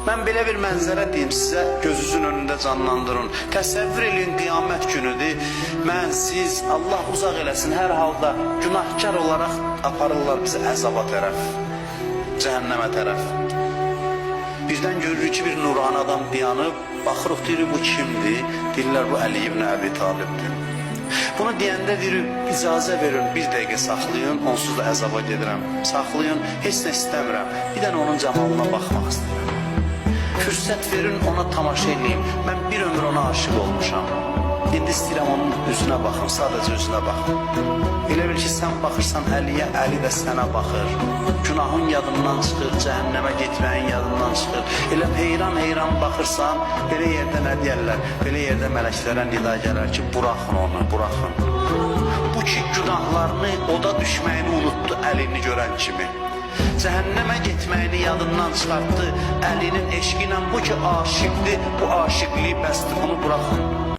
Mən belə bir mənzərə deyim sizə, gözünüzün önündə canlandırın. Təsəvvür edin, qiyamət günüdür. Mən, siz, Allah uzaq eləsin, hər halda günahkar olaraq aparırlar bizi əzaba tərəf, cəhənnəmə tərəf. Birdən görürük ki, bir nurani adam dayanıb, baxırıq deyirik, bu kimdir? Deyirlər, bu Əli ibn Əbi Talibdir. Bunu deyəndə deyirik, icazə verin, bir dəqiqə saxlayın, onsuz da əzaba gedirəm. Saxlayın, heç nə istəmirəm, bir dənə onun camalına baxmaq istəyirəm. Fürsət verin, ona tamaşa edeyim. Mən bir ömür ona aşık olmuşam. İndi istəyirəm onun üzünə baxın, sadəcə üzünə baxın. Elə bil ki, sən baxırsan Əliyə, Əli də sənə baxır. Günahın yadından çıxır, cəhənnəmə getməyin yadından çıxır. Elə heyran baxırsan, belə yerdə nə deyərlər? Belə yerdə mələklərə nida gələr ki, buraxın onu, buraxın. Bu ki, günahlarını, oda düşməyini unutdu Əlini görən kimi. Cəhənnəmə getməyini yadından çıxartdı. Əlinin eşqi ilə bu ki aşıqdır, bu aşıqliyi bəsdir, bunu buraxın.